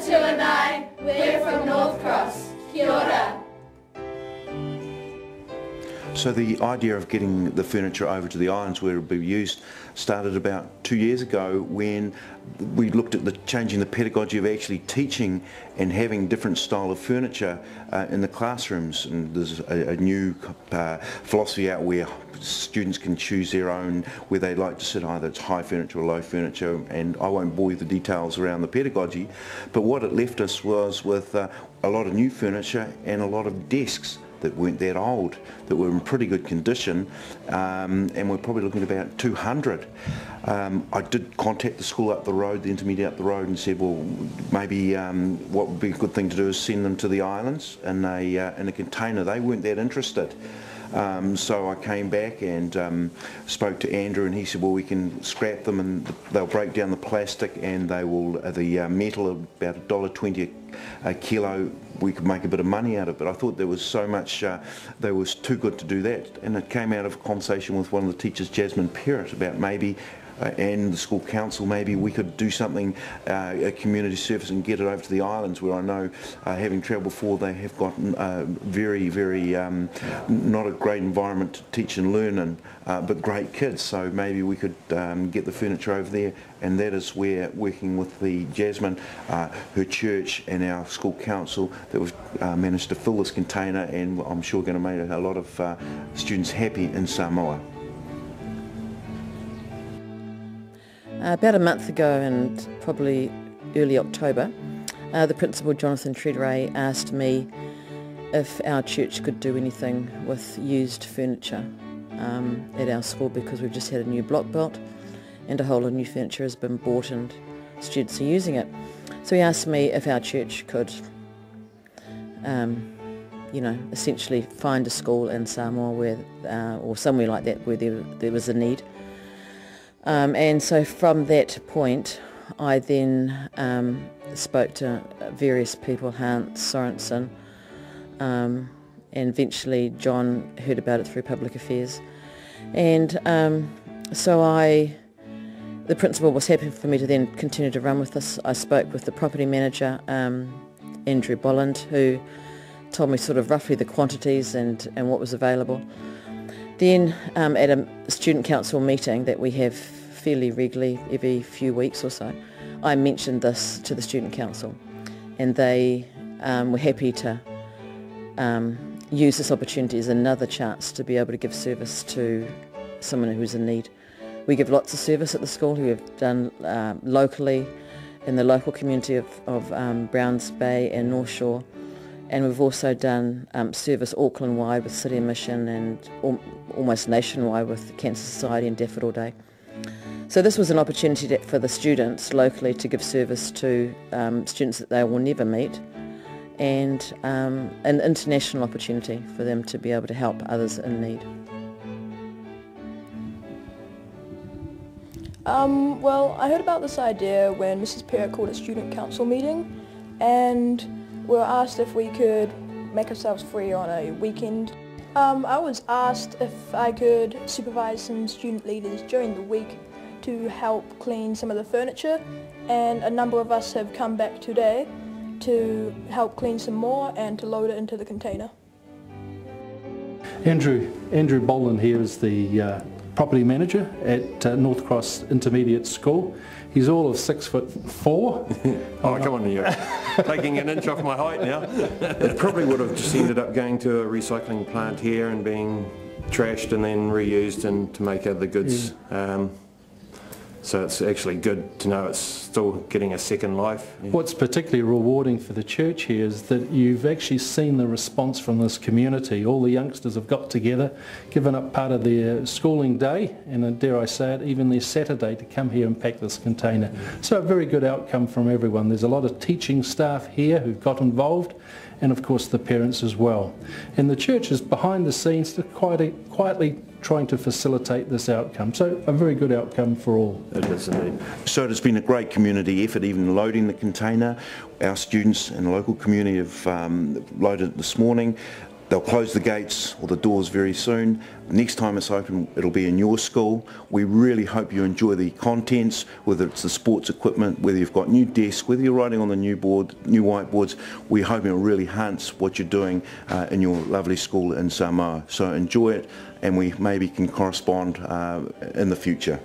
Two and I, we're from Northcross. Kia ora. So the idea of getting the furniture over to the islands where it would be used started about 2 years ago when we looked at changing the pedagogy of actually teaching and having different style of furniture in the classrooms. And there's a new philosophy out where students can choose their own where they like to sit, either it's high furniture or low furniture, and I won't bore you with the details around the pedagogy, but what it left us was with a lot of new furniture and a lot of desks that weren't that old, that were in pretty good condition, and we're probably looking at about 200. I did contact the school up the road, the intermediate up the road, and said, well, maybe what would be a good thing to do is send them to the islands in a container. They weren't that interested. So I came back and spoke to Andrew, and he said, well, we can scrap them and they'll break down the plastic, and they will, the metal, about $1.20 a kilo, we could make a bit of money out of it. But I thought there was so much, they was too good to do that. And it came out of a conversation with one of the teachers, Jasmine Perrott, about maybe and the school council, maybe we could do something, a community service, and get it over to the islands, where I know, having travelled before, they have got very not a great environment to teach and learn in, but great kids. So maybe we could get the furniture over there, and that is where, working with the Jasmine, her church and our school council, that we've managed to fill this container, and I'm sure going to make a lot of students happy in Samoa. About a month ago, and probably early October, the principal, Jonathan Treadray, asked me if our church could do anything with used furniture at our school, because we've just had a new block built and a whole lot of new furniture has been bought and students are using it. So he asked me if our church could, you know, essentially find a school in Samoa where, or somewhere like that, where there was a need. And so from that point, I then spoke to various people, Hans Sorensen, and eventually John heard about it through Public Affairs. And so the principal was happy for me to then continue to run with this. I spoke with the property manager, Andrew Bolland, who told me sort of roughly the quantities and what was available. Then at a student council meeting that we have fairly regularly, every few weeks or so, I mentioned this to the student council, and they were happy to use this opportunity as another chance to be able to give service to someone who's in need. We give lots of service at the school, who have done locally in the local community of Browns Bay and North Shore, and we've also done service Auckland-wide with City Mission, and almost nationwide with the Cancer Society and Daffodil Day. So this was an opportunity for the students locally to give service to students that they will never meet, and an international opportunity for them to be able to help others in need. Well, I heard about this idea when Mrs. Perrott called a student council meeting, and we were asked if we could make ourselves free on a weekend. I was asked if I could supervise some student leaders during the week to help clean some of the furniture, and a number of us have come back today to help clean some more and to load it into the container. Andrew Boland here is the property manager at Northcross Intermediate School. He's all of 6'4". Oh, come on, you're taking an inch off my height now. It probably would have just ended up going to a recycling plant here and being trashed and then reused and to make other goods. Yeah. So it's actually good to know it's still getting a second life. Yeah. What's particularly rewarding for the church here is that you've actually seen the response from this community. All the youngsters have got together, given up part of their schooling day, and dare I say it, even their Saturday, to come here and pack this container. So a very good outcome from everyone. There's a lot of teaching staff here who've got involved, and of course the parents as well. And the church is behind the scenes quietly trying to facilitate this outcome. So a very good outcome for all. It is indeed. So it has been a great community effort, even loading the container. Our students and the local community have loaded it this morning. They'll close the gates or the doors very soon. Next time it's open, it'll be in your school. We really hope you enjoy the contents, whether it's the sports equipment, whether you've got new desks, whether you're writing on the new whiteboards. We hope it'll really enhance what you're doing in your lovely school in Samoa. So enjoy it, and we maybe can correspond in the future.